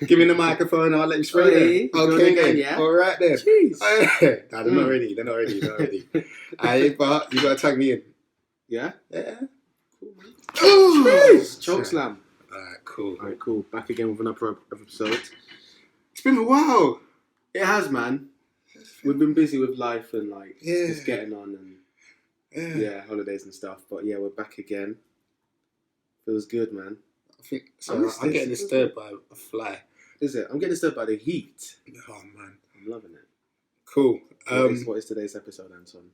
Give me the microphone, I'll let you spray them. Okay then. Yeah? All right then. Jeez. Nah, they're not ready. They're not ready. Aye, but you gotta tag me in. Yeah? Yeah. Cool, man. Jeez. Choke Sure. slam. Alright, Cool. Back again with another episode. It's been a while. It has, man. We've been busy with life and just getting on and holidays and stuff. But yeah, we're back again. Feels good, man. I think so. I'm getting disturbed by a fly. Is it? I'm getting disturbed by the heat. Oh man, I'm loving it. Cool. What is today's episode, Anton?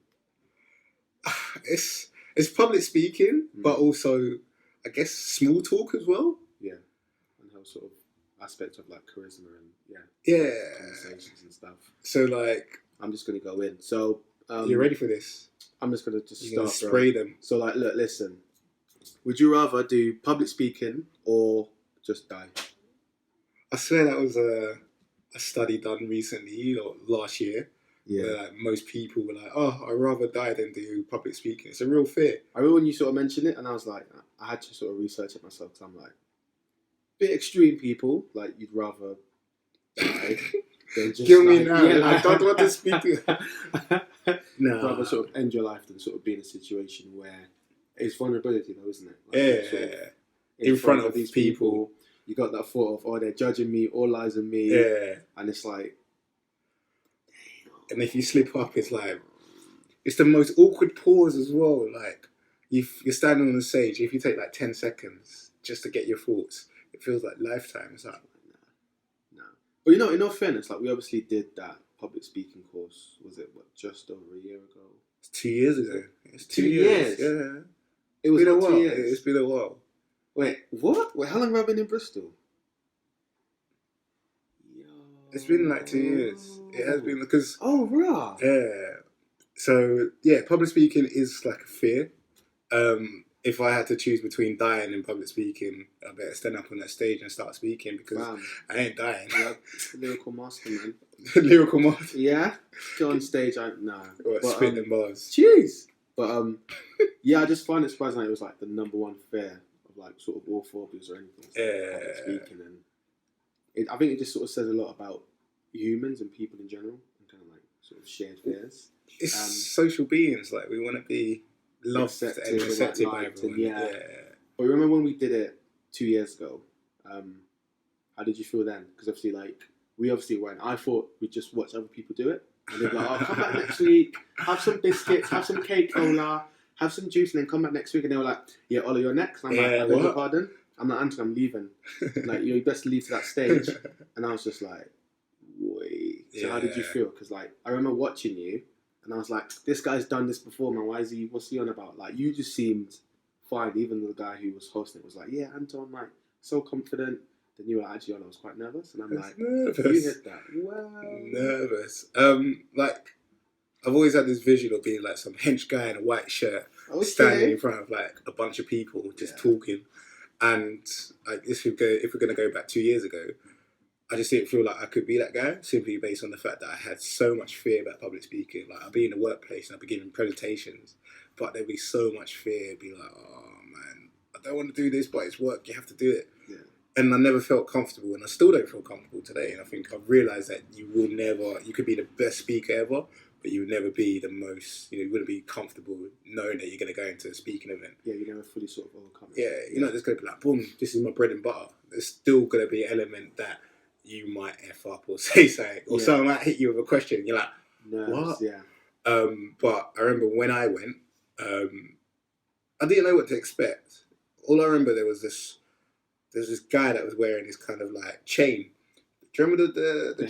It's public speaking, but also I guess small talk as well. Yeah, and how sort of aspect of charisma and conversations and stuff. So I'm just gonna go in. So you ready for this? I'm just gonna start spray them. So look, listen. Would you rather do public speaking or just die? I swear that was a study done recently, last year. Yeah. Where, most people were like, "Oh, I'd rather die than do public speaking." It's a real fear. I remember when you sort of mentioned it, and I was like, I had to sort of research it myself. Because I'm like, bit extreme people, you'd rather die than just kill me now. Yeah, I don't want to speak. No. Rather sort of end your life than sort of be in a situation where it's vulnerability, though, isn't it? Sort of in front of these people. You got that thought of, they're judging me, all eyes on me. Yeah. And it's like... And if you slip up, it's it's the most awkward pause as well. You're standing on the stage, if you take 10 seconds just to get your thoughts, it feels like lifetime. It's like, no. But in all fairness, we obviously did that public speaking course, was it, just over a year ago? It's 2 years ago. It's 2 years? Yeah. It was been a while. 2 years. It's been a while. Wait, what? Wait, how long have I been in Bristol? It's been 2 years. It has been because... Oh, right. Yeah. So, public speaking is a fear. If I had to choose between dying and public speaking, I better stand up on that stage and start speaking because I ain't dying. Lyrical master, man. Lyrical master? Yeah. Go on stage, no. Spit them bars. Jeez. But, I just find it surprising that it was the number one fear of sort of all phobias or anything. Public speaking. And I think it just sort of says a lot about humans and people in general and kind of sort of shared fears. It's social beings. We want to be loved and accepted by everyone. Yeah. But remember when we did it 2 years ago? How did you feel then? Because obviously, we obviously went. I thought we'd just watch other people do it, and they'd be like, "Oh, come back next week. Have some biscuits, have some cake cola, have some juice, and then come back next week." And they were like, "Yeah, Ollie, you're next." And I'm like, "I beg your pardon." I'm like, "Anton, I'm leaving. You best leave to that stage." And I was just like, "Wait." So how did you feel? Because I remember watching you. And I was like, this guy's done this before, man. What's he on about? You just seemed fine. Even the guy who was hosting it was like, yeah, Anton, so confident. Then you were actually on, I was quite nervous. And I'm nervous. You hit that. Wow. Nervous. I've always had this vision of being some hench guy in a white shirt, standing in front of a bunch of people, just talking. And if we're going to go back 2 years ago, I just didn't feel like I could be that guy simply based on the fact that I had so much fear about public speaking. I'd be in the workplace and I'd be giving presentations, but there'd be so much fear. It'd be like, oh man, I don't want to do this, but it's work. You have to do it. Yeah. And I never felt comfortable, and I still don't feel comfortable today. And I think I've realised that you could be the best speaker ever, but you would never be the most, you wouldn't be comfortable knowing that you're going to go into a speaking event. Yeah, you never fully sort of overcome it. Yeah, you're not just going to be like, boom, this is my bread and butter. There's still going to be an element that you might F up or say something, or someone might hit you with a question. You're like, what? Yeah. But I remember when I went, I didn't know what to expect. All I remember, there's this guy that was wearing this kind of chain. Do you remember the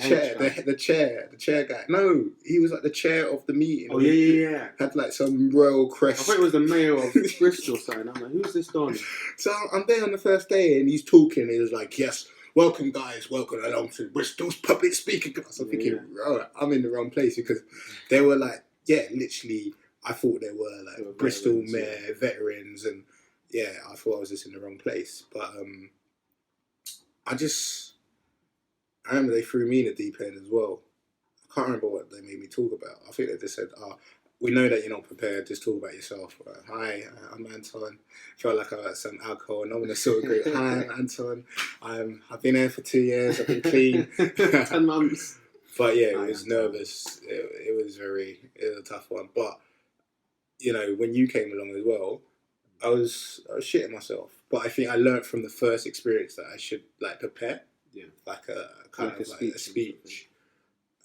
chair guy? No, he was the chair of the meeting. Oh yeah. Had some royal crest. I thought it was the mayor of Bristol sign. I'm like, who's this Don? So I'm there on the first day, and he's talking. He was like, yes. Welcome, guys. Welcome along to Bristol's public speaking class. I'm thinking, I'm in the wrong place because they were literally, I thought they were Bristol Mayor veterans, and I thought I was just in the wrong place. But I remember they threw me in the deep end as well. I can't remember what they made me talk about. I think they just said, we know that you're not prepared. Just talk about yourself. Hi, I'm Anton. Felt like I got some alcohol and I'm in a sort of group. Hi, I'm Anton. I've been here for 2 years. I've been clean. 10 months. But yeah, it was nervous. It was a tough one. But, you know, when you came along as well, I was shitting myself. But I think I learned from the first experience that I should like prepare. Yeah. Like a kind of like a speech.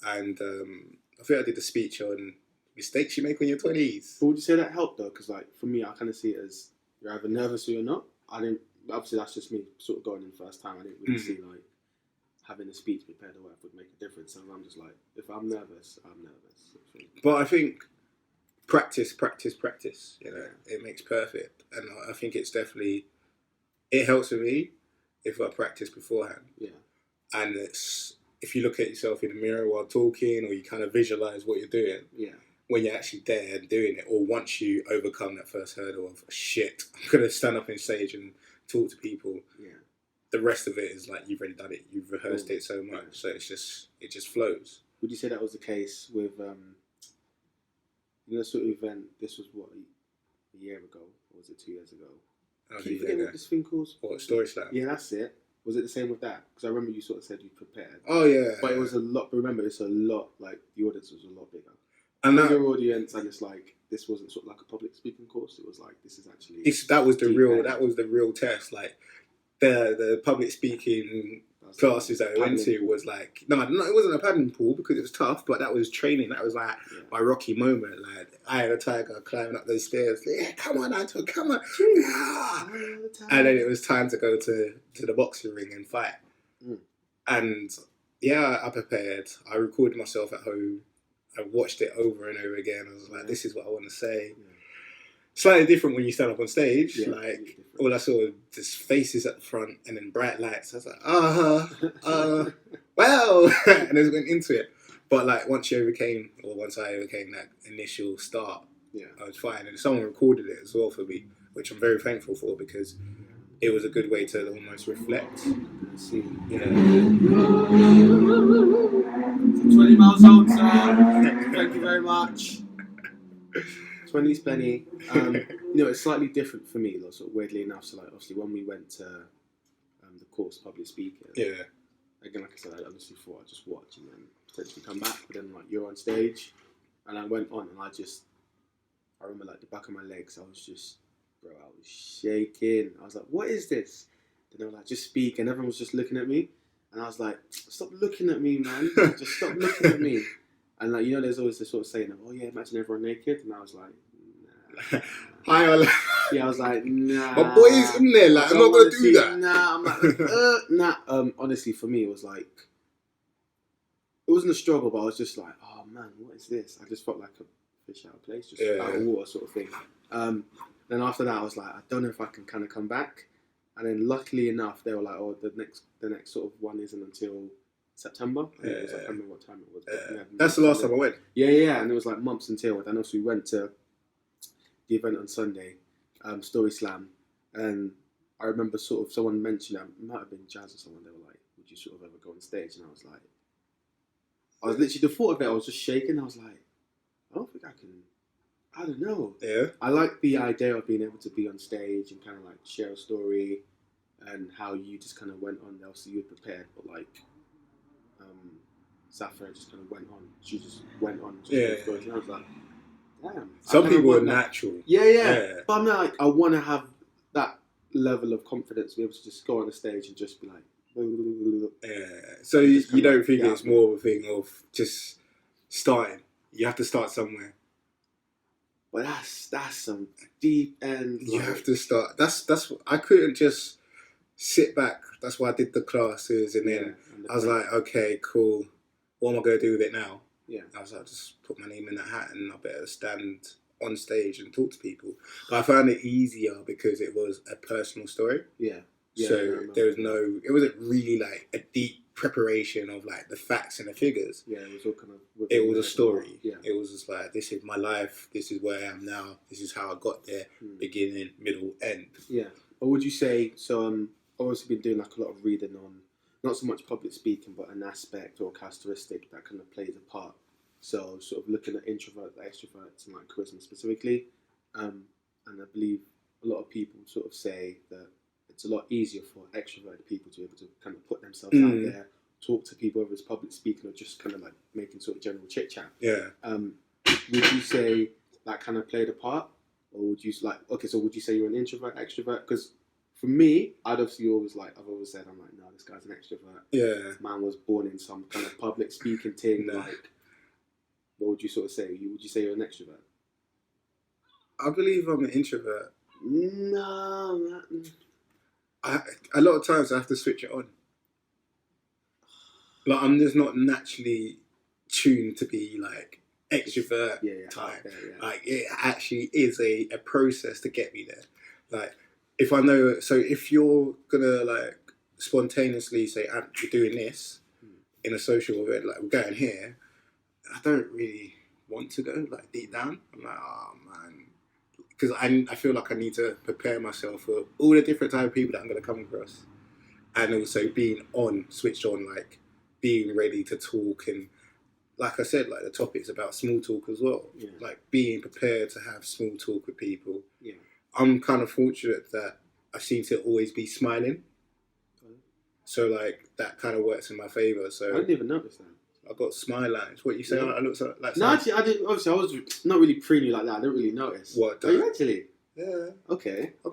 And I think I did the speech on mistakes you make when you're 20s. But would you say that helped though? Because like for me, I kind of see it as you're either nervous or you're not. I didn't. Obviously, that's just me sort of going in first time. I didn't really see like having a speech prepared or whatever would make a difference. So I'm just like, if I'm nervous, I'm nervous. But I think practice. You know, it makes perfect, and I think it's definitely it helps with me if I practice beforehand. Yeah, and it's. If you look at yourself in the mirror while talking, or you kind of visualize what you're doing, when you're actually there and doing it, or once you overcome that first hurdle of shit, I'm gonna stand up on stage and talk to people. Yeah, the rest of it is like you've already done it, you've rehearsed it so much, so it just flows. Would you say that was the case with the sort of event? This was what a year ago, or was it 2 years ago? Can you forget what this thing calls? What, Story Slam? Yeah, that's it. Was it the same with that? Because I remember you sort of said you prepared. Oh yeah. But it was a lot. Remember, it's a lot. Like the audience was a lot bigger. And your audience, and it's like this wasn't sort of like a public speaking course. It was like this is actually. That was the real test. Like the public speaking classes that I went to was like no, it wasn't a paddling pool because it was tough. But that was training. That was like my Rocky moment. Like I had a tiger climbing up those stairs. Yeah, come on, Anton, come on. Yeah. And then it was time to go to the boxing ring and fight. And yeah, I prepared. I recorded myself at home. I watched it over and over again. I was like, this is what I want to say. Yeah. Slightly different when you stand up on stage. Yeah, like, all I saw was just faces at the front and then bright lights. I was like, well, and I went into it. But like, once I overcame that initial start, I was fine. And someone recorded it as well for me, which I'm very thankful for because it was a good way to almost reflect. See, 20 miles out, sir. Thank you very much. 20's plenty. It's slightly different for me, sort of weirdly enough. So, like, obviously, when we went to the course, public speaking, again, like I said, I honestly thought I'd just watch and then potentially come back. But then, like, you're on stage, and I went on, and I remember, like, the back of my legs, I was shaking. I was like, what is this? Then they were like, just speak. And everyone was just looking at me. And I was like, stop looking at me, man. Just stop looking at me. And like, there's always this sort of saying, oh yeah, imagine everyone naked. And I was like, nah. I was like, nah. My boy is in there, like, I'm not going to do that. Nah, I'm like, nah. Honestly, for me, it was like, it wasn't a struggle, but I was just like, oh man, what is this? I just felt like a fish out of place, just out of water sort of thing. Then after that, I was like, I don't know if I can kind of come back. And then luckily enough, they were like, oh, the next sort of one isn't until September. I can't remember what time it was. That's the last time I went. Yeah. And it was like months until. And also we went to the event on Sunday, Story Slam. And I remember sort of someone mentioned, it might have been Jazz or someone, they were like, would you sort of ever go on stage? And I was literally, the thought of it, I was just shaking. I was like, I don't think I can. I don't know. Yeah. I like the idea of being able to be on stage and kind of like share a story and how you just kind of went on. Obviously, you were prepared, but like Zafra just kind of went on. She just went on. And I was like, damn. Some people are natural. Yeah. But I'm not like, I want to have that level of confidence to be able to just go on the stage and just be like, yeah. So you don't think it's more of a thing of just starting? You have to start somewhere. But that's some deep end. You have to start. That's I couldn't just sit back. That's why I did the classes, and then I was like, okay, cool. What am I going to do with it now? Yeah. I was like, just put my name in that hat, and I better stand on stage and talk to people. But I found it easier because it was a personal story. Yeah. So there was it wasn't really like a deep preparation of like the facts and the figures. Yeah, it was all kind of. It was a story. Yeah. It was just like, this is my life. This is where I am now. This is how I got there. Beginning, middle, end. Yeah. Or would you say so? I've obviously been doing like a lot of reading on not so much public speaking, but an aspect or characteristic that kind of plays a part So sort of looking at introverts, extroverts, and like charisma specifically. And I believe a lot of people sort of say that it's a lot easier for extroverted people to be able to kind of put themselves out there, talk to people, whether it's public speaking or just kind of like making sort of general chit chat. Yeah. Would you say that kind of played a part, or would you would you say you're an introvert, extrovert? Because for me, I've always said, I'm like, no, this guy's an extrovert. Yeah. Man was born in some kind of public speaking thing. No. Like, what would you sort of say? Would you say you're an extrovert? I believe I'm an introvert. No. A lot of times I have to switch it on. Like, I'm just not naturally tuned to be like extrovert type. Yeah. Like, it actually is a process to get me there. Like, if I know, so if you're gonna like spontaneously say, we're doing this in a social event, like we're going here, I don't really want to go, like deep down. I'm like, oh man. Because I feel like I need to prepare myself for all the different type of people that I'm going to come across. And also being switched on, like being ready to talk. And like I said, like the topic's about small talk as well. Yeah. Like being prepared to have small talk with people. Yeah. I'm kind of fortunate that I seem to always be smiling. So like that kind of works in my favour. So I didn't even notice that. I got smile lines. What you say? I look like. No, actually, I didn't. Obviously, I was not really preening you like that. I didn't really notice. What? Are you actually? Yeah. Okay. I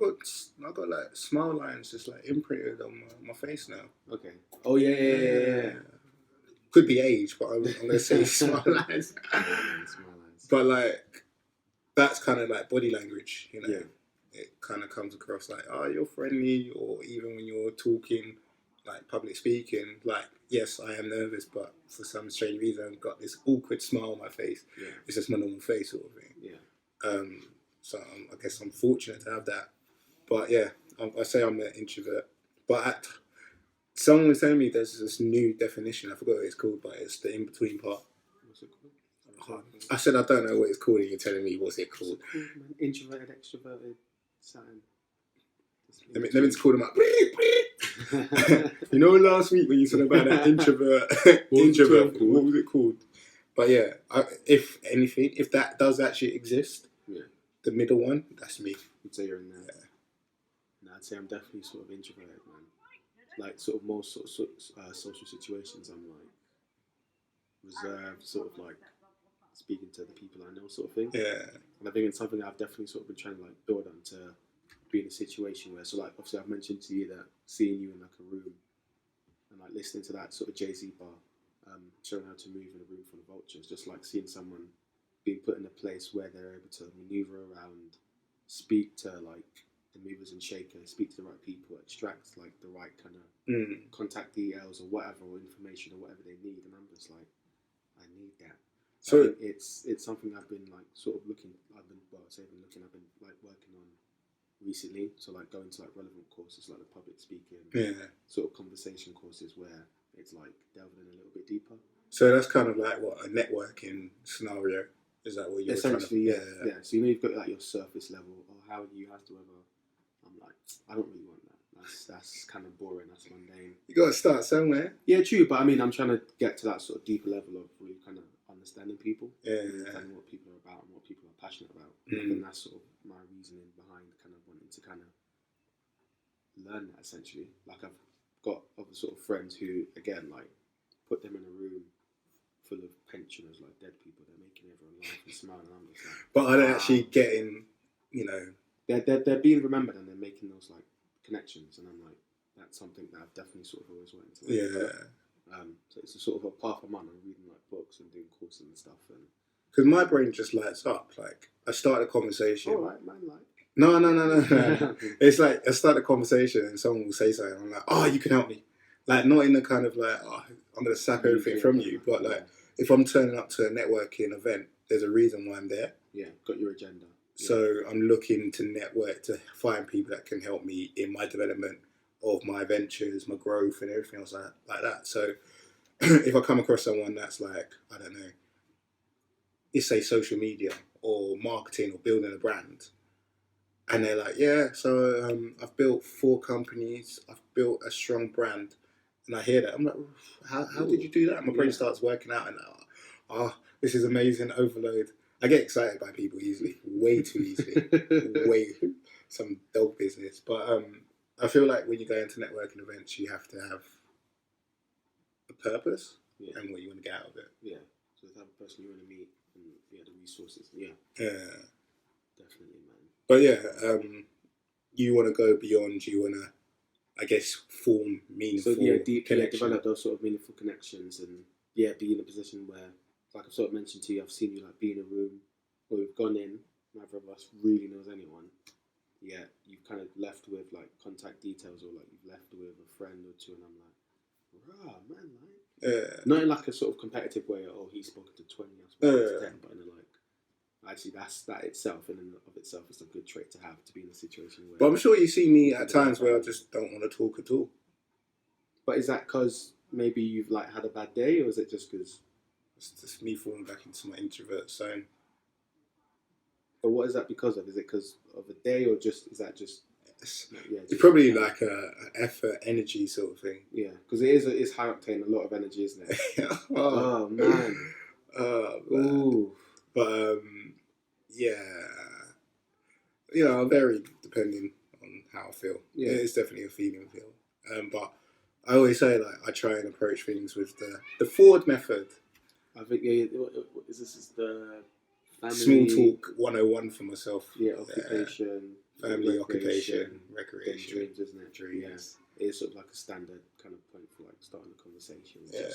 got like smile lines just like imprinted on my face now. Okay. Oh yeah. Could be age, but I'm gonna say smile lines. Smile lines. But like that's kind of like body language, you know. Yeah. It kind of comes across like, oh, you're friendly, or even when you're talking, like public speaking, like, yes, I am nervous, but for some strange reason, I've got this awkward smile on my face. Yeah. It's just my normal face sort of thing. Yeah. So I guess I'm fortunate to have that. But yeah, I say I'm an introvert. But someone was telling me there's this new definition. I forgot what it's called, but it's the in-between part. What's it called? I said I don't know what it's called, and you're telling me what's it called. Introverted, extroverted, something. Let me just call them up. You know, last week when you said about that introvert, what was it called? But yeah, if anything, if that does actually exist, the middle one, that's me. You'd say you're in there. Yeah. No, I'd say I'm definitely sort of introverted, man. Like sort of most social situations, I'm like reserved, sort of like speaking to the people I know, sort of thing. Yeah. And I think it's something I've definitely sort of been trying to like build on to be in a situation where, so like obviously I've mentioned to you that seeing you in like a room and like listening to that sort of Jay-Z bar, showing how to move in a room full of vultures, just like seeing someone being put in a place where they're able to maneuver around, speak to like the movers and shakers, speak to the right people, extract like the right kind of contact details or whatever, or information or whatever they need, and I'm just like, I need that. So it's something I've been like sort of looking. I've been like working on recently. So like going to like relevant courses, like the public speaking, sort of conversation courses where it's like delving in a little bit deeper. So that's kind of like what a networking scenario. Is that what you're essentially? Yeah. So you know you've got like your surface level, or how you have to ever. I'm like, I don't really want that. That's kind of boring. That's mundane. You got to start somewhere. Yeah, true. But I mean, I'm trying to get to that sort of deeper level of really kind of understanding people, understanding what people are about and what people are passionate about. I think that's sort of my reasoning behind kind of wanting to kind of learn that essentially. Like I've got other sort of friends who, again, like put them in a room full of pensioners, like dead people. They're making everyone laugh and smile, and I'm just like, but are they actually getting, you know? They're being remembered and they're making those like connections, and I'm like, that's something that I've definitely sort of always wanted to learn. So it's a sort of a path I'm on. I'm reading like books and doing courses and stuff, and because my brain just lights up. Like I start a conversation. All right, man. Like no. It's like I start a conversation and someone will say something. I'm like, oh, you can help me. Like not in the kind of like, oh, I'm gonna sap everything from you, but like if I'm turning up to a networking event, there's a reason why I'm there. Yeah, got your agenda. So I'm looking to network to find people that can help me in my development of my ventures, my growth, and everything else like that. So if I come across someone that's like, I don't know, let's say social media or marketing or building a brand, and they're like, yeah, so I've built 4 companies, I've built a strong brand, and I hear that, I'm like, how did you do that? My brain starts working out, and this is amazing, overload. I get excited by people easily, way too easily, way some dog business. But I feel like when you go into networking events, you have to have a purpose and what you want to get out of it. Yeah. So the type of person you want to meet and the resources. Yeah. Yeah. Definitely, man. But yeah, you want to go beyond. You want to, I guess, form meaningful connections. Develop those sort of meaningful connections, and be in a position where, like I've sort of mentioned to you, I've seen you like be in a room where we've gone in, neither of us really knows anyone. Yeah, you've kind of left with like contact details, or like you've left with a friend or two, and I'm like, rah, man, like, not in like a sort of competitive way. Oh, he's spoken to 20, I've spoken to 10, but in a like. Actually, that itself, in and of itself, is a good trait to have, to be in a situation where... But I'm sure you see me at times where I just don't want to talk at all. But is that because maybe you've like had a bad day, or is it just because... It's just me falling back into my introvert zone. But what is that because of? Is it because of a day, or just is that just... It's probably like a effort, energy sort of thing. Yeah, because it is high octane, a lot of energy, isn't it? Oh, man. Ooh. But... yeah, vary depending on how I feel. Yeah, it's definitely a feeling feel. But I always say like I try and approach things with the Ford method. I think this is the family... small talk 101 for myself. Yeah, occupation, family, occupation, recreation, dreams, isn't it? Dreams. Yeah, it's sort of like a standard kind of point for like starting a conversation. Yeah.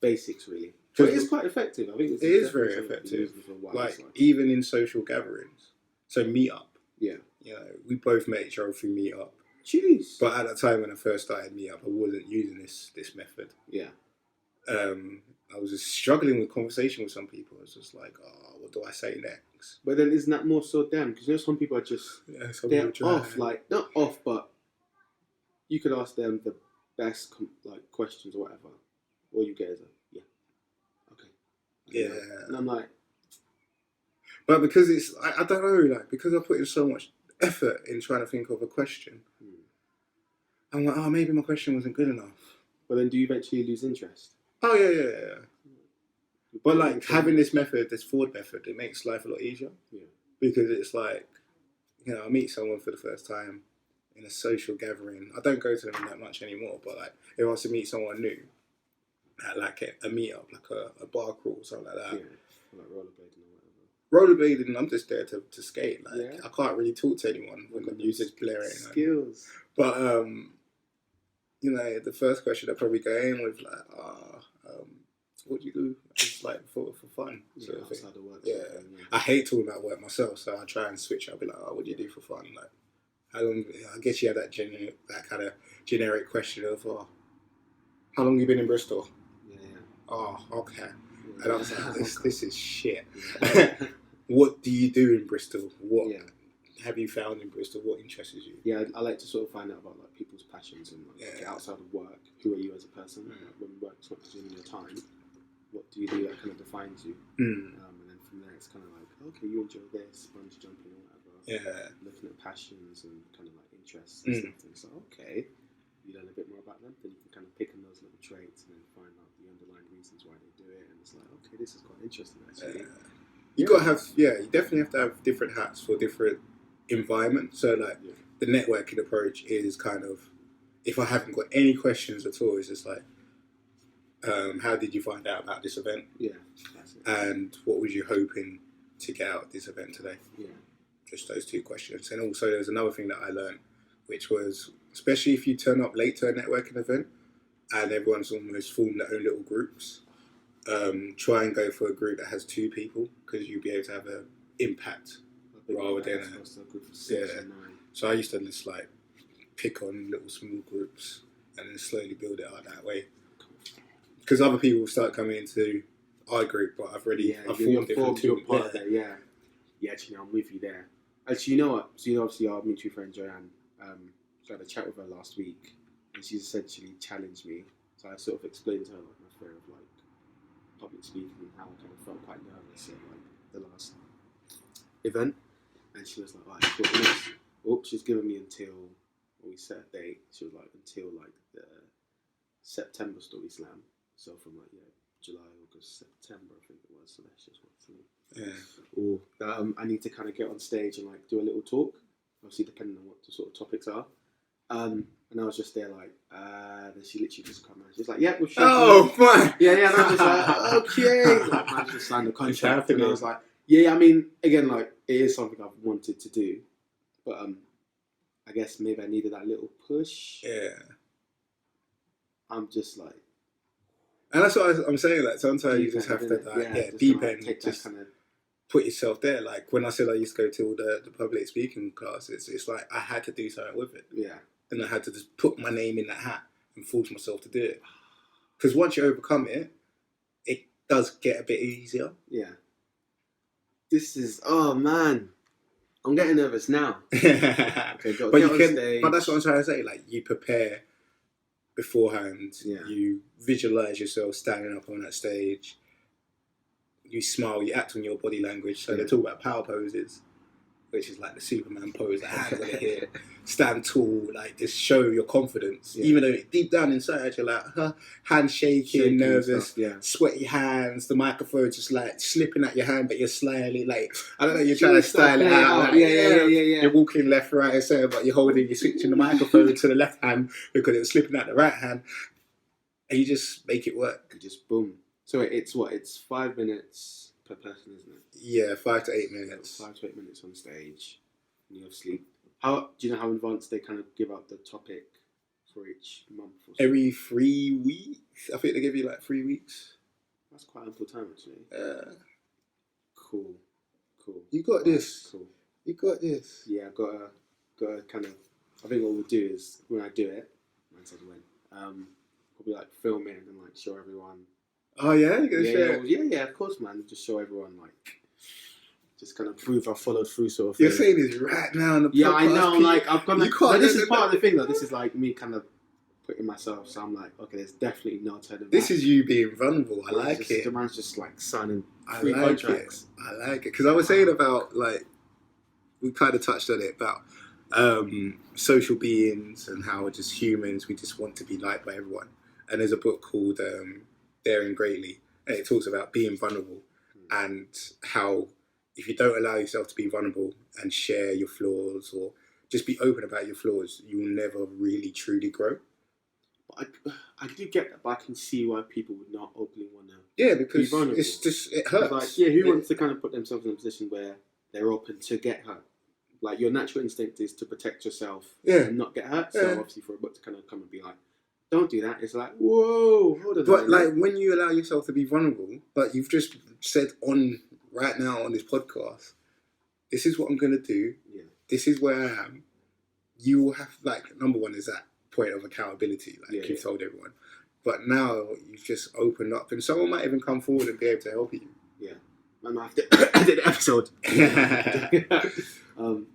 Basics, really. But it is quite effective. I think it is very effective. Like even in social gatherings, so meetup. Yeah. We both met each other through meetup. Jeez. But at the time when I first started meetup, I wasn't using this method. Yeah. I was just struggling with conversation with some people. I was just like, oh, what do I say next? But then isn't that more so them? Because some people are just they're off. Like not off, but you could ask them the best like questions or whatever. All you get is yeah. And I'm like... But because it's... I don't know, like, because I put in so much effort in trying to think of a question, I'm like, oh, maybe my question wasn't good enough. But then do you eventually lose interest? Oh, yeah. But, like, having this method, this Ford method, it makes life a lot easier. Yeah. Because it's like, I meet someone for the first time in a social gathering. I don't go to them that much anymore, but, like, if I was to meet someone new, at like a meetup, like a bar crawl or something like that. Yeah, like rollerblading or whatever. Rollerblading, I'm just there to skate. Like I can't really talk to anyone when the music's blaring. Skills. But the first question I probably go in with like, what do you do? It's like for fun. Sort of thing. Work, yeah. I hate talking about work myself, so I try and switch. I'll be like, oh, what do you do for fun? Like, how long? I guess you have that kind of generic question of, how long have you been in Bristol? Oh, okay. Yeah. And I was like, this is shit. Yeah. What do you do in Bristol? What have you found in Bristol? What interests you? Yeah, I like to sort of find out about like people's passions and like, outside of work. Who are you as a person? Like, when work's not consuming your time, what do you do that kind of defines you? And then from there, it's kind of like, okay, you enjoy this, bungee jumping or whatever. Yeah. Looking at passions and kind of like interests and stuff. And it's like, okay. You learn a bit more about them, then you can kind of pick on those little traits and then find out the underlying reasons why they do it. And it's like, okay, this is quite interesting actually. You gotta have, you definitely have to have different hats for different environments. So like the networking approach is kind of, if I haven't got any questions at all, it's just like, how did you find out about this event? Yeah, that's it. And what was you hoping to get out of this event today? Yeah, just those two questions. And also, there's another thing that I learned, which was, especially if you turn up late to a networking event and everyone's almost formed their own little groups, try and go for a group that has 2 people because you'll be able to have an impact rather than a group of 6 or 9. So I used to just like pick on little small groups and then slowly build it out that way. Because other people will start coming into our group, but I've formed different teams. Yeah, actually, I'm with you there. Actually, you know what? So obviously our mutual friend Joanne. So I had a chat with her last week, and she's essentially challenged me. So I sort of explained to her like my fear of like public speaking and how I kind of felt quite nervous at like the last event, and she was like, "Alright, cool." Oh, she's given me until when we set a date. She was like until like the September Story Slam. So from like July, August, September, I think it was. So that's just what 3. Yeah. Or I need to kind of get on stage and like do a little talk. Obviously, depending on what the sort of topics are. And I was just there like, then she literally just come and she's like, yeah, we'll show Oh, fine. Yeah, and I was just like, okay. Like, I just signed the contract. And I was like, yeah, I mean, again, like, it is something I've wanted to do. But I guess maybe I needed that little push. Yeah. I'm just like... And that's what I'm saying, like, sometimes you just have to, like, deep end, just put yourself there. Like, when I said I used to go to all the public speaking classes, it's like I had to do something with it. Yeah. And I had to just put my name in that hat and force myself to do it. Because once you overcome it, it does get a bit easier. Yeah. This is... Oh, man. I'm getting nervous now. Okay, but you can... But that's what I'm trying to say. Like, you prepare beforehand. Yeah. You visualize yourself standing up on that stage. You smile. You act on your body language. So they talk about power poses, which is like the Superman pose, the hands on the hip, stand tall, like just show your confidence. Yeah. Even though deep down inside you're like, hands shaking, nervous, sweaty hands, the microphone just like slipping at your hand, but you're slightly like, I don't know, you're trying to style it out. Like, yeah. You're walking left, right, and center, but you're switching the microphone to the left hand because it's slipping at the right hand, and you just make it work. You just boom. So it's what? It's 5 minutes per person, isn't it? Yeah, 5 to 8 minutes. 5 to 8 minutes on stage. And you have sleep. How do you know how advanced they kind of give out the topic for each month? Or so? Every 3 weeks. I think they give you like 3 weeks. That's quite ample time, actually. Cool. You got this. Cool. You got this. Yeah, I've got to kind of. I think what we'll do is when I do it, I said when, probably like film it and then like show everyone. Oh yeah, you're gonna share? Yeah, of course, man. Just show everyone like. Just kind of prove I followed through, sort of. You're saying this right now on the podcast. Yeah, I know. Like I've got. But this is part of the thing, though. This is like me kind of putting myself. So I'm like, okay, there's definitely no turning back. This is you being vulnerable. I like it. The man's just like signing I 3 like contracts. It. I like it because I was saying about like we kind of touched on it about social beings and how just humans we just want to be liked by everyone. And there's a book called Daring Greatly, and it talks about being vulnerable and how. If you don't allow yourself to be vulnerable and share your flaws or just be open about your flaws, you will never really truly grow. But I do get that, but I can see why people would not openly want to because be vulnerable. It's just, it hurts. Like, who wants to kind of put themselves in a position where they're open to get hurt? Like, your natural instinct is to protect yourself and not get hurt. So, obviously, for a book to kind of come and be like, don't do that, it's like, whoa, hold on. But, like, when you allow yourself to be vulnerable, like you've just said right now on this podcast, this is what I'm going to do. Yeah. This is where I am. You will have, like, number one is that point of accountability, like you've told everyone. But now you've just opened up and someone might even come forward and be able to help you. Yeah. Man, I did the episode. Oh, man.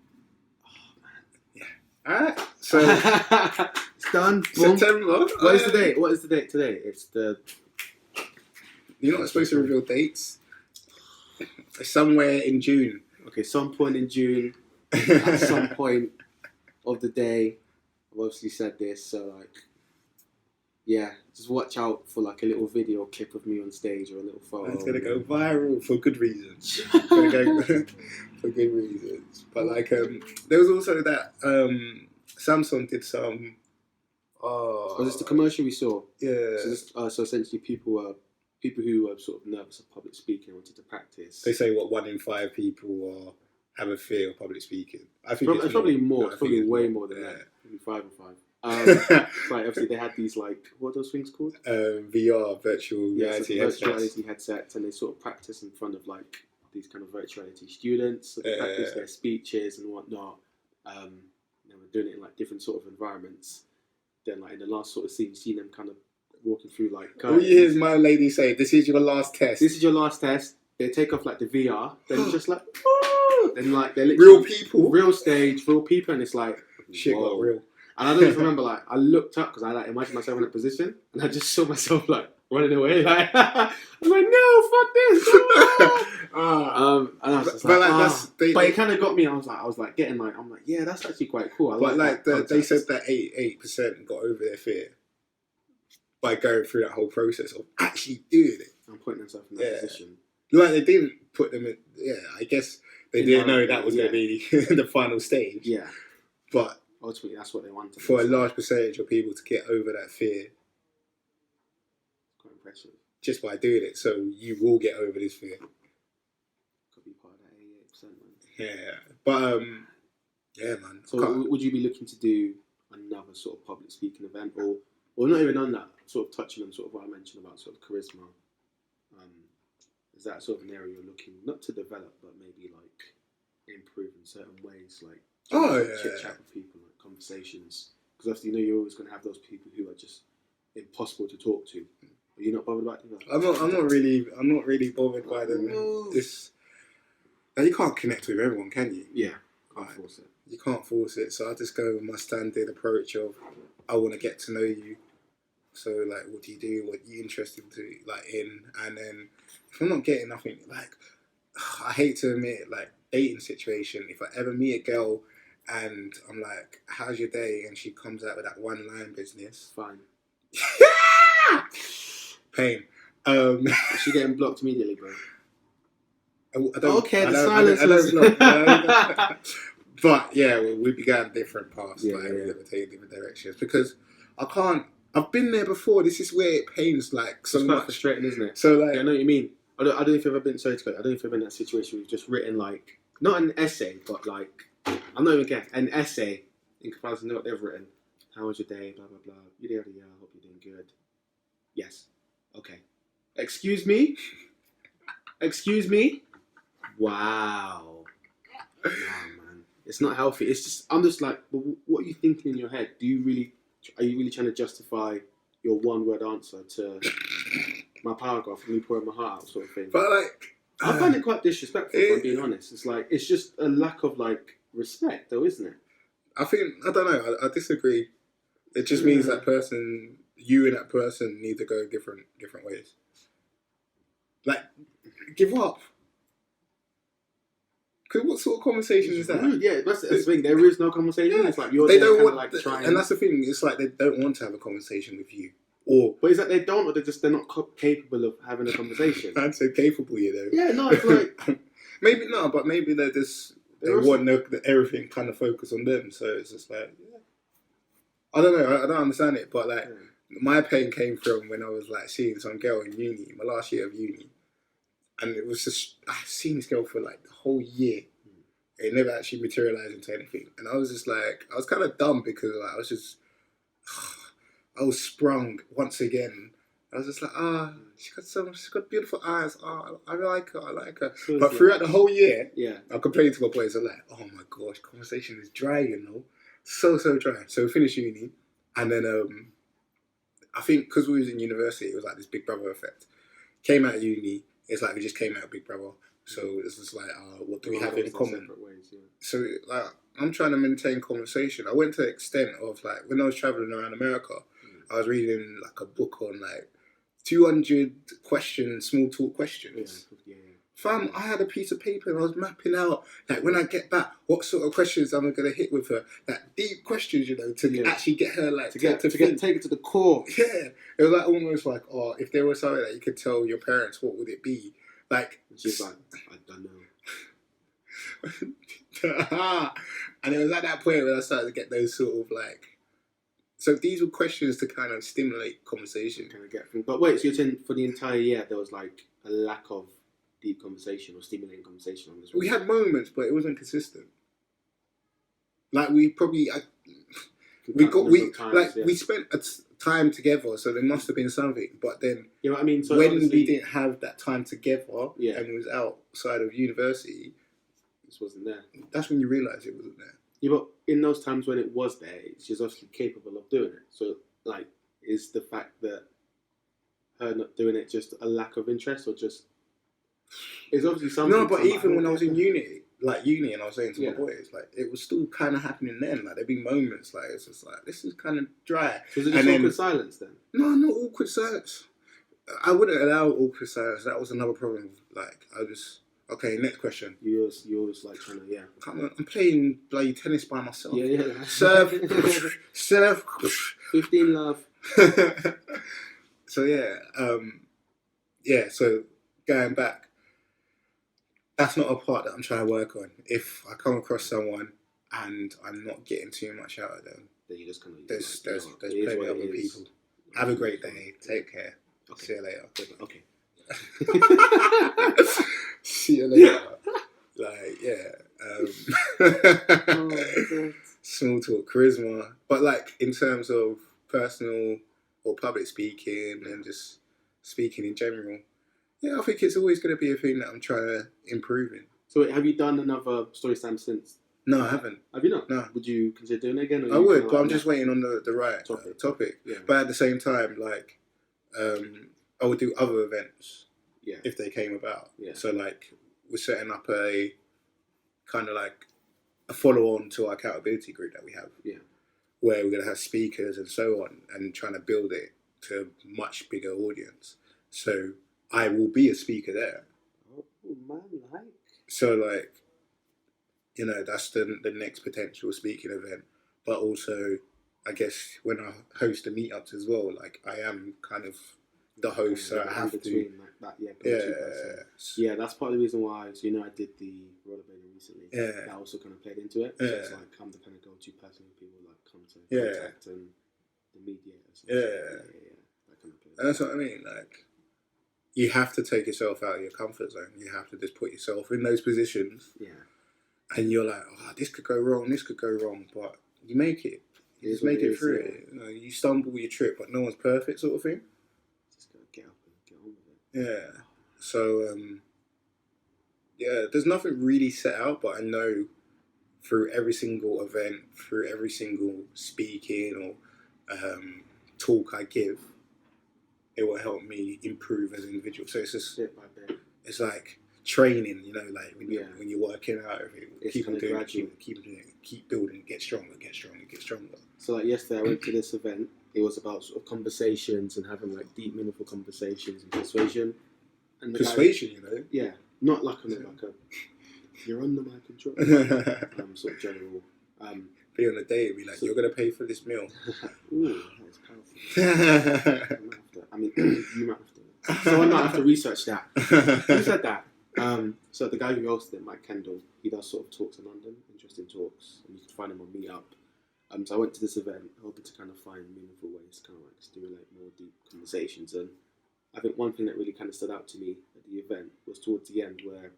Yeah. All right. So, it's done. September. What is the date? What is the date today? It's the... You're not supposed to reveal dates. Somewhere in June. Okay, some point in June, at some point of the day. I've obviously said this, so like, yeah, just watch out for like a little video clip of me on stage or a little photo. It's gonna go viral for good reasons. It's gonna go for good reasons. But like, there was also that Samsung did some. Was this the commercial we saw? Yeah. So essentially, people who are sort of nervous of public speaking wanted to practice. They say 1 in 5 people have a fear of public speaking. I think it's probably more. It's probably way more than that. Maybe 5 or 5. Right. Obviously, they had these like what are those things called? VR, virtual reality headsets. Virtual reality headsets, and they sort of practice in front of like these kind of virtual reality students. So they practice their speeches and whatnot. They were doing it in like different sort of environments. Then, like in the last sort of scene, you see them kind of walking through like. All you hear is my lady say, "This is your last test. This is your last test." They take off like the VR. Then it's just like, oh! Then like they're literally real people, real stage, real people, and it's like shit got real. And I don't even remember like I looked up because I like imagined myself in a position, and I just saw myself like running away. Like I'm like, no, fuck this. And I was just like, but it kind of got me. I was like getting like, I'm like, yeah, that's actually quite cool. But like they said that 88% got over their fear by going through that whole process of actually doing it. and putting themselves in that position. Like they didn't put them in. Yeah, I guess they didn't know that was going to be the final stage. Yeah, but ultimately, that's what they wanted. For a large percentage of people to get over that fear, quite impressive. Just by doing it, so you will get over this fear. Could be part of that 88%, man. Yeah, but yeah, man. So, would you be looking to do another sort of public speaking event, or not even on that, sort of touching on sort of what I mentioned about sort of charisma? Is that sort of an area you're looking not to develop, but maybe like improve in certain ways, like chit chat with people, like conversations? Because obviously, you know, you're always going to have those people who are just impossible to talk to. Are you not bothered about them? I'm not really bothered by them. You can't connect with everyone, can you? Yeah, can't force it. You can't force it. So I just go with my standard approach of I want to get to know you. So like, what do you do? What are you interested in? And then if I'm not getting nothing, like, I hate to admit, like, dating situation. If I ever meet a girl and I'm like, "How's your day?" and she comes out with that one line business, fine. Pain. Is she getting blocked immediately, bro? I don't. Okay, the silence. I don't But yeah, we began different paths. Yeah. We're taking different directions because I can't. I've been there before. This is where it pains like so it's much. Quite frustrating, isn't it? So like, I know what you mean. I don't know if you've ever been. Sorry to go. I don't know if you've been in that situation where you've just written like not an essay, but like I'm not even kidding. An essay in comparison to what they've written. How was your day? Blah blah blah. Yada yada yada. Hope you're doing good. Yes. Okay. Excuse me. Excuse me. Wow. Nah, man. It's not healthy. It's just. I'm just like. What are you thinking in your head? Are you really trying to justify your one-word answer to my paragraph and me pouring my heart out, sort of thing? But like, I find it quite disrespectful. If I'm being honest, it's like it's just a lack of like respect, though, isn't it? I don't know. I disagree. It just means that person, you and that person, need to go different ways. Like, give up. Because what sort of conversation is that? Rude, yeah, that's the thing. There is no conversation. It's like they don't want, trying. And that's the thing. It's like they don't want to have a conversation with you. But is that they don't, or they're not capable of having a conversation? I'd say capable, you know. Yeah, no, it's like maybe not, but maybe they want everything kind of focus on them. So it's just like, I don't know. I don't understand it, but like my pain came from when I was like seeing some girl in uni, my last year of uni. And it was just, I've seen this girl for like the whole year. It never actually materialized into anything. And I was just like, I was kind of dumb because like, I was sprung once again. I was just like, she's got beautiful eyes. I like her. But throughout the whole year, I complained to my boys. I'm like, oh my gosh, conversation is dry, you know. So dry. So we finished uni. And then I think because we was in university, it was like this Big Brother effect. Came out of uni. It's like we just came out of Big Brother, so it's just like, what do we have in common? Ways, yeah. So like, I'm trying to maintain conversation. I went to the extent of like when I was traveling around America, I was reading like a book on like 200 small talk questions. Yeah. Fam, I had a piece of paper and I was mapping out like when I get back, what sort of questions I'm gonna hit with her. Like deep questions, you know, to actually get her like to take it to the core. Yeah, it was like almost like, if there was something that you could tell your parents, what would it be? Like she's like, I don't know. And it was at that point when I started to get those sort of like. So these were questions to kind of stimulate conversation. But wait, so you're saying for the entire year there was like a lack of deep conversation or stimulating conversation on this? We had moments, but it wasn't consistent. Like we spent a time together, so there must have been something. But then, you know what I mean? So when we didn't have that time together, and it was outside of university, this wasn't there. That's when you realise it wasn't there. Yeah, but in those times when it was there, she's obviously capable of doing it. So, like, is the fact that her not doing it just a lack of interest, or just it's obviously something? No, but even when I was in uni, and I was saying to my boys, like, it was still kind of happening then. Like, there'd be moments like it's just like this is kind of dry. So was it just awkward silence then? No, not awkward silence. I wouldn't allow awkward silence. That was another problem. Like, okay, next question. You're just like trying to, Come on, I'm playing bloody tennis by myself. Yeah. Serve. 15 love. So so going back, that's not a part that I'm trying to work on. If I come across someone and I'm not getting too much out of them, then you just kind of there's plenty of other people. Have a great day. Take care. Okay. See you later. Okay. See you later. Like, yeah. Small talk, charisma. But like in terms of personal or public speaking and just speaking in general, yeah, I think it's always going to be a thing that I'm trying to improve in. So wait, have you done another story time since? No, I haven't. Have you not? No. Would you consider doing it again? I would, but I'm just waiting on the right topic. Yeah. But at the same time, like, I would do other events if they came about. Yeah. So, like, we're setting up a kind of like a follow-on to our accountability group that we have. Yeah. Where we're going to have speakers and so on and trying to build it to a much bigger audience. So, I will be a speaker there. Oh, man, like. So, like, you know, that's the next potential speaking event. But also, I guess when I host the meetups as well, like, I am kind of the host, so I have to. Yeah, that's part of the reason why. So, you know, I did the rollerblading recently. Yeah. That also kind of played into it. So it's like I'm the kind of go-to person when people like come to contact and the mediators. Yeah. That kind of and that's what I mean. Like, you have to take yourself out of your comfort zone. You have to just put yourself in those positions. Yeah. And you're like, oh, this could go wrong, but you make it. You just make it through it. You know, you stumble, you trip, but no one's perfect, sort of thing. Just gotta get up and get on with it. Yeah. So, there's nothing really set out, but I know through every single event, through every single speaking or talk I give, it will help me improve as an individual. So it's just bit by bit. It's like training, you know, like when you're working out, keep on doing it, keep building, get stronger. So like yesterday I went to this event. It was about sort of conversations and having like deep, meaningful conversations and persuasion. And persuasion, you know? Yeah, not like a you're under my control. Sort of general. Be on a date and be like, you're gonna pay for this meal. Ooh, that's powerful. You might have to. So I might have to research that. Who said that? So the guy who hosted it, Mike Kendall, he does sort of talks in London, interesting talks, and you can find him on Meetup. So I went to this event hoping to kind of find meaningful ways to kind of like stimulate more deep conversations. And I think one thing that really kind of stood out to me at the event was towards the end where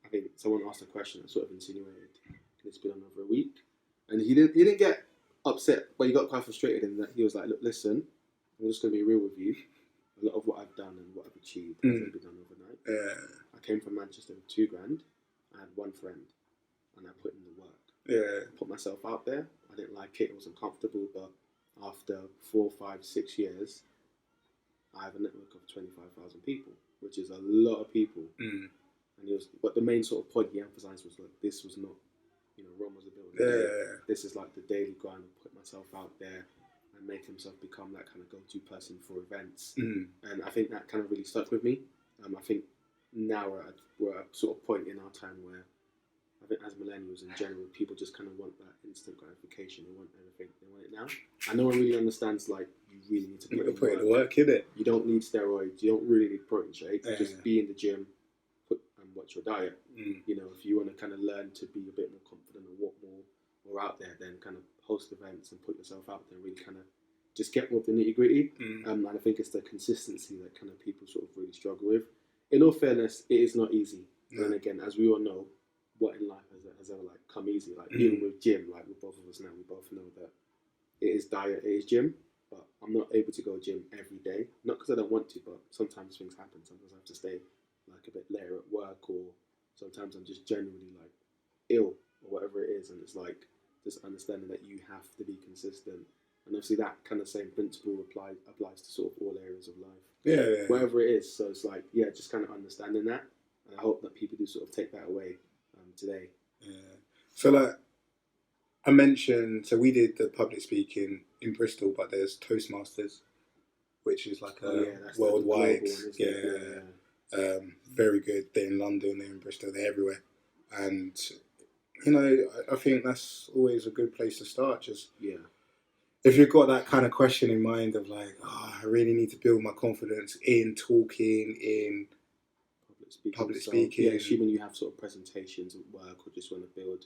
I think someone asked a question that sort of insinuated, can this be done over a week? And he didn't get upset, but he got quite frustrated in that he was like, look, listen, I'm just going to be real with you. A lot of what I've done and what I've achieved hasn't been done overnight. Yeah. I came from Manchester with £2,000. I had one friend, and I put in the work. Yeah. I put myself out there. I didn't like it. It was uncomfortable, but after 4, 5, 6 years, I have a network of 25,000 people, which is a lot of people. Mm. And but the main sort of point he emphasised was like, this was not, Rome was a building. Yeah. This is like the daily grind of putting myself out there and make himself become that kind of go-to person for events. Mm. And I think that kind of really stuck with me. I think now we're at a sort of point in our time where I think as millennials in general, people just kind of want that instant gratification. They want everything. They want it now. And no one really understands, like, you really need to put in the work, innit? You don't need steroids. You don't really need protein shakes. Just be in the gym and watch your diet. Mm. If you want to kind of learn to be a bit more confident and walk more out there, then kind of host events and put yourself out there and really kind of just get more of the nitty-gritty. And I think it's the consistency that kind of people sort of really struggle with. In all fairness, it is not easy. And again, as we all know, what in life has ever like come easy? Like even with gym, like with both of us now, we both know that it is diet, it is gym. But I'm not able to go gym every day. Not because I don't want to, but sometimes things happen. Sometimes I have to stay like a bit later at work, or sometimes I'm just genuinely like ill or whatever it is. And it's like just understanding that you have to be consistent. And obviously that kind of same principle applies to sort of all areas of life. Yeah. Wherever it is. So it's like, just kind of understanding that. And I hope that people do sort of take that away today. Yeah. So like I mentioned, so we did the public speaking in Bristol, but there's Toastmasters, which is like worldwide. Very good. They're in London, they're in Bristol, they're everywhere. And I think that's always a good place to start. Just if you've got that kind of question in mind of like, I really need to build my confidence in talking, in public speaking. Yeah, assuming you have sort of presentations at work or just want to build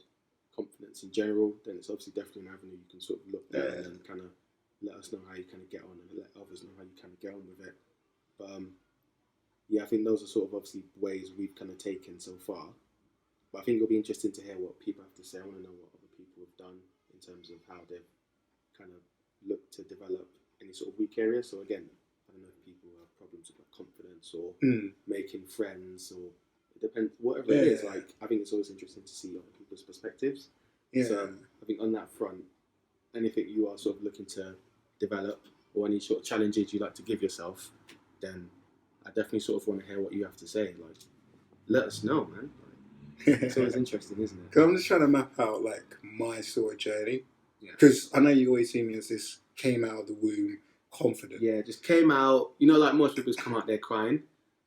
confidence in general, then it's obviously definitely an avenue you can sort of look there and then kind of let us know how you kind of get on and let others know how you kind of get on with it. But yeah, I think those are sort of obviously ways we've kind of taken so far. But I think it'll be interesting to hear what people have to say. I want to know what other people have done in terms of how they've kind of looked to develop any sort of weak areas. So again, I don't know if people have problems with like confidence or making friends or it depends, whatever it is. Like I think it's always interesting to see other people's perspectives. Yeah. So I think on that front, anything you are sort of looking to develop or any sort of challenges you like to give yourself, then I definitely sort of want to hear what you have to say. Like, let us know, man. Like, it's always interesting, isn't it? Because I'm just trying to map out like my sort of journey. Because I know you always see me as this came out of the womb confident. Yeah, just came out. You know, like most people come out there crying.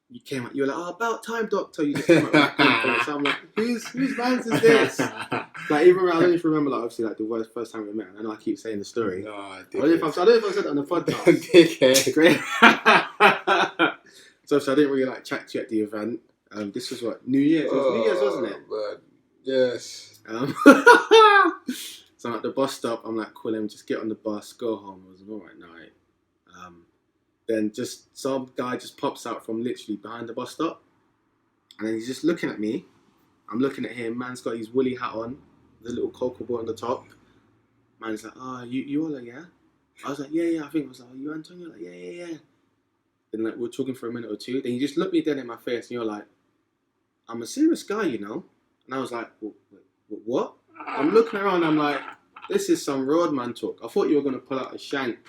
You came out. You were like, "Oh, about time, doctor." You just came out with confidence. So I'm like, whose man's is this? Like even I don't even remember like obviously like the first time we met. I know I keep saying the story. No, I don't know if I said that on the podcast. Great. So I didn't really like chat to you at the event. This was what New Year's. It was New Year's, wasn't it? Man. Yes. So I'm at the bus stop. I'm like, cool, let me just get on the bus, go home. It was an alright night. Then just some guy just pops out from literally behind the bus stop, and then he's just looking at me. I'm looking at him. Man's got his woolly hat on, the little cocoa ball on the top. Man's like, "Oh, you all like, yeah?" I was like, "Yeah." I think I was like, "Are you Antonio?" Like, yeah. Then like we're talking for a minute or two. Then you just look me dead in my face, and you're like, "I'm a serious guy, you know." And I was like, "What?" I'm looking around. I'm like, "This is some roadman talk." I thought you were gonna pull out a shank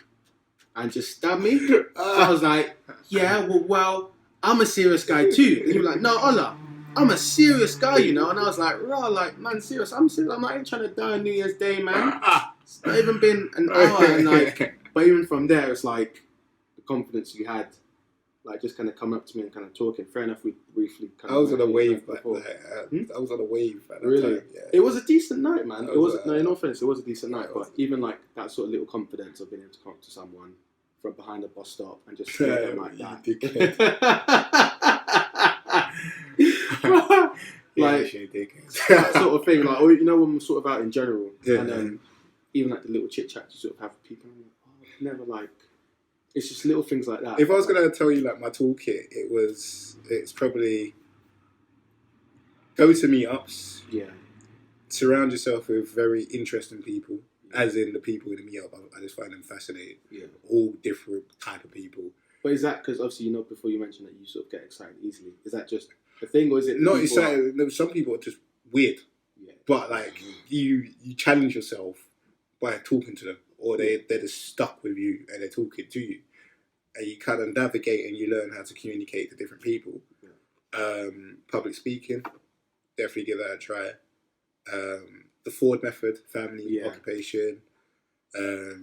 and just stab me. So I was like, "Yeah, well, I'm a serious guy too." And you were like, "No, Ola, I'm a serious guy, you know." And I was like, "Raw, like, man, serious. I'm serious. I'm not even trying to die on New Year's Day, man. It's not even been an hour." And like, but even from there, it's like the confidence you had, like, just kind of come up to me and kind of talking. Fair enough, we briefly kind of. I was on a wave, I was on a wave. Really? Yeah. It was a decent night, man. It was no, in all fairness, it was a decent night. But even like that sort of little confidence of being able to come up to someone from behind a bus stop and just say them like that. Like that sort of thing, like, or, you know, when we're sort of out in general, and then even like the little chit chat you sort of have with people. I'm like, I've never like. It's just little things like that. If I was gonna tell you like my toolkit, it's probably go to meetups. Yeah. Surround yourself with very interesting people. As in the people in the meetup, I just find them fascinating. Yeah. All different type of people. But is that because obviously, you know, before you mentioned that you sort of get excited easily? Is that just a thing, or is it not excited? Some people are just weird. Yeah. But like you challenge yourself by talking to them, or they're just stuck with you and they're talking to you, and you kind of navigate and you learn how to communicate to different people. Yeah. Public speaking, definitely give that a try. The Ford method, family, occupation,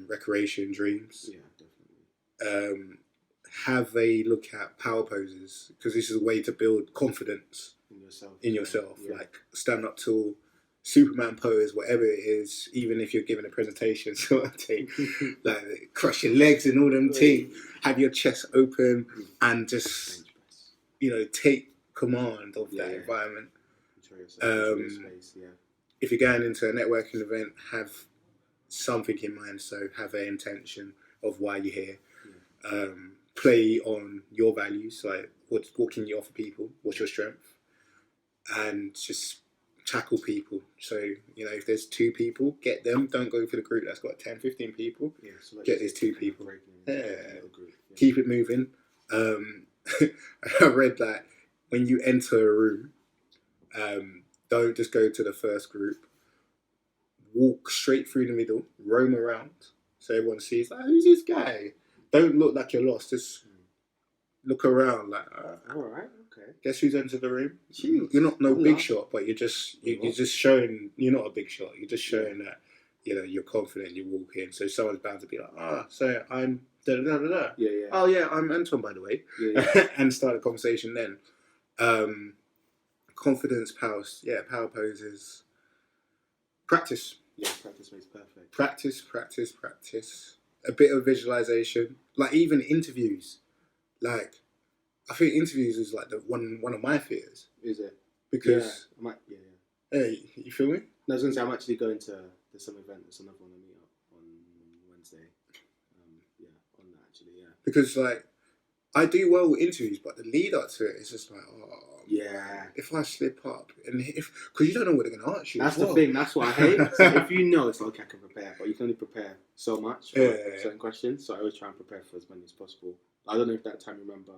recreation, dreams. Yeah, definitely. Have a look at power poses, because this is a way to build confidence in yourself. Yeah. Like stand up tall, Superman pose, whatever it is, even if you're giving a presentation sort of thing. Like crush your legs and all them things. Have your chest open and just, you know, take command of that environment. If you're going into a networking event, have something in mind. So have an intention of why you're here. Yeah. Play on your values, like what can you offer people? What's your strength? And just tackle people. So, you know, if there's 2 people, get them. Don't go for the group that's got 10, 15 people. Yeah, so get these 2 people. Keep it moving. I read that when you enter a room, don't just go to the first group. Walk straight through the middle, roam around, so everyone sees, like, who's this guy? Don't look like you're lost. Just look around, like, all right, okay. Guess who's entered the room? You're not no big shot, but you're just showing you're not a big shot. You're just showing that, you know, you're confident. You walk in, so someone's bound to be like, so I'm da da da da. Yeah. Oh yeah, I'm Anton, by the way. Yeah. And start a conversation then. Confidence, power poses. Practice. Yeah, practice makes perfect. Practice. A bit of visualization. Like even interviews. Like I think interviews is like the one of my fears. Is it? Because yeah. Hey, you feel me? No, I was gonna say I'm actually going to some event. There's another one to meet up on Wednesday. On that actually, yeah. Because like I do well with interviews, but the lead up to it is just like, yeah. If I slip up, and because you don't know what they're gonna ask you. That's the thing. That's what I hate. So if you know, it's like, okay, I can prepare, but you can only prepare so much for certain questions. So I always try and prepare for as many as possible. I don't know if that time you remember,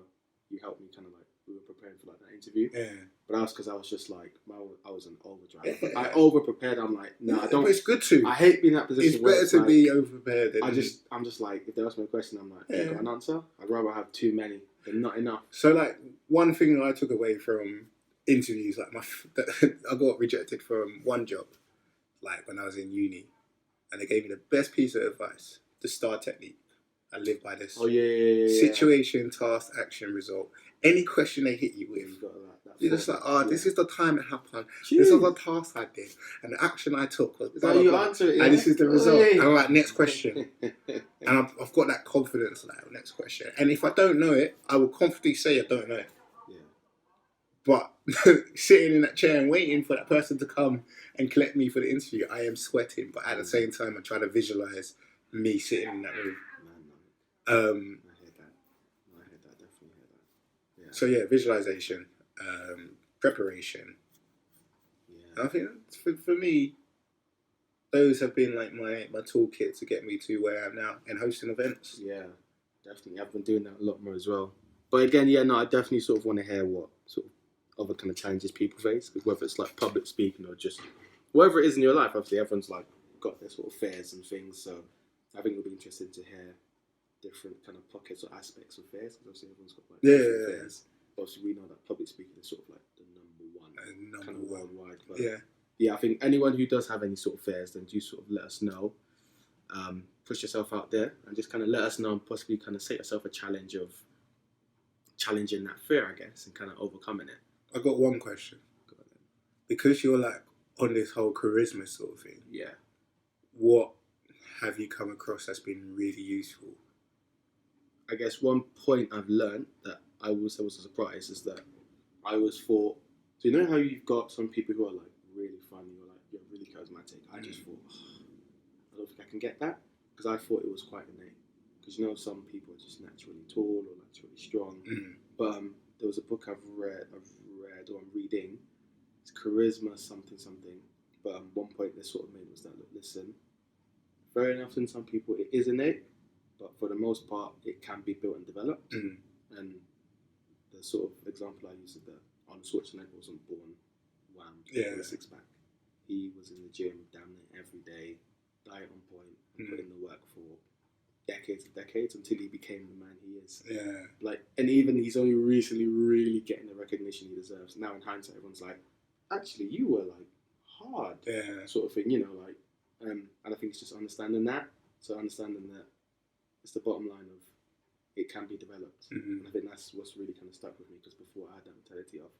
you helped me kind of like we were preparing for like that interview. Yeah. But that's because I was just like I was an overdrive. Yeah. I over prepared. I'm like, no, I don't. But it's good to. I hate being in that position. It's better to be over prepared. I'm just like, if they ask me a question, I'm like, I got an answer. I'd rather have too many than not enough. So like one thing that I took away from interviews, like I got rejected from one job, like when I was in uni, and they gave me the best piece of advice: the STAR technique. I live by this. Oh yeah. Situation, task, action, result. Any question they hit you with, you're just like, this is the time it happened. Jeez. This is the task I did, and the action I took was. So you answer it, and this is the result. And I'm like, next question, and I've got that confidence now. Next question, and if I don't know it, I will confidently say I don't know it. Yeah. But sitting in that chair and waiting for that person to come and collect me for the interview, I am sweating. But at the same time, I try to visualize me sitting in that room. I hear that. Definitely hear that. Yeah. So yeah, visualization, preparation. Yeah. And I think for me, those have been like my toolkit to get me to where I am now and hosting events. Yeah, definitely. I've been doing that a lot more as well. But again, I definitely sort of want to hear what sort of other kind of challenges people face, because whether it's like public speaking or just whatever it is in your life, obviously everyone's like got their sort of fears and things. So I think it'll be interesting to hear different kind of pockets or aspects of fears, because obviously everyone's got like different fears. Obviously, we know that public speaking is sort of like the number one kind of worldwide. But yeah, I think anyone who does have any sort of fears, then do sort of let us know. Push yourself out there and just kind of let us know, and possibly kind of set yourself a challenge of challenging that fear, I guess, and kind of overcoming it. I got one question. Because you're like on this whole charisma sort of thing. Yeah. What have you come across that's been really useful? I guess one point I've learned that I was a surprise is that I always thought, so you know how you've got some people who are like really funny or like you're really charismatic. I just thought, I don't think I can get that, because I thought it was quite innate. Because some people are just naturally tall or naturally strong. But there was a book I've read or I'm reading. It's Charisma something. But one point they sort of made was that, look, listen, very often some people it is innate, but for the most part it can be built and developed. And the sort of example I use is that Arnold Schwarzenegger wasn't born with a six-pack. He was in the gym damn near every day, diet on point, and put in the work for decades until he became the man he is. Yeah. And even he's only recently really getting the recognition he deserves. Now in hindsight, everyone's like, actually, you were like hard, sort of thing, and I think it's just understanding that. So understanding that it's the bottom line of it can be developed. And I think that's what's really kind of stuck with me, because before I had that mentality of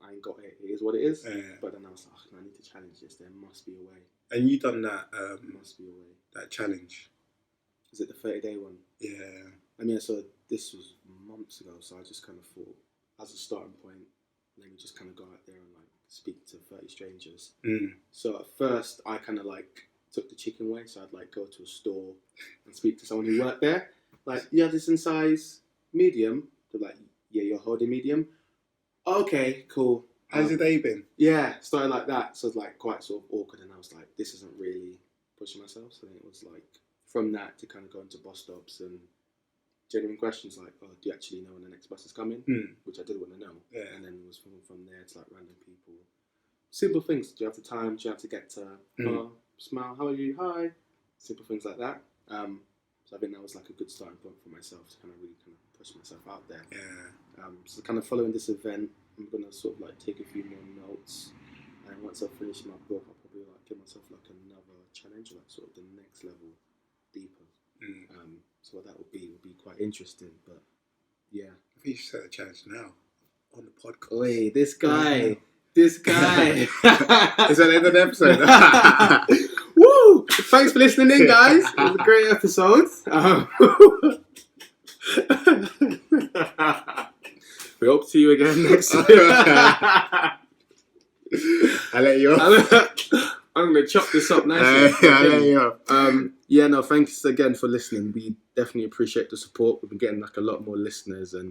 I ain't got it, it is what it is. But then I was like, I need to challenge this. There must be a way. And you done that? Must be a way. That challenge. Is it the 30-day one? Yeah. I mean, so this was months ago, so I just kind of thought, as a starting point, let me just kind of go out there and like speak to 30 strangers. So at first, I kind of like took the chicken way, so I'd like go to a store and speak to someone who worked there. Like, yeah, this in size medium. They're like, yeah, you're holding medium. Okay, cool. How's your day been? Yeah, started like that. So it's like quite sort of awkward, and I was like, this isn't really pushing myself. So then it was like, from that to kind of go into bus stops and genuine questions like, oh, do you actually know when the next bus is coming? Which I did want to know. Yeah. And then it was from there to like random people. Simple things. Do you have the time? Do you have to get to smile? How are you? Hi. Simple things like that. So I think that was like a good starting point for myself to kind of really kind of push myself out there. Yeah. So kind of following this event, I'm going to sort of like take a few more notes. And once I finish my book, I'll probably like give myself like another challenge, like sort of the next level deeper. So what that would be quite interesting. But yeah, I think you should set a challenge now on the podcast. Wait, this guy. Is that the end of the episode? Woo! Thanks for listening in, guys. It was a great episode. We hope to see you again next week. I'll let you off. I'm going to chop this up nicely. I'll let you off. Thanks again for listening. We definitely appreciate the support. We've been getting like a lot more listeners and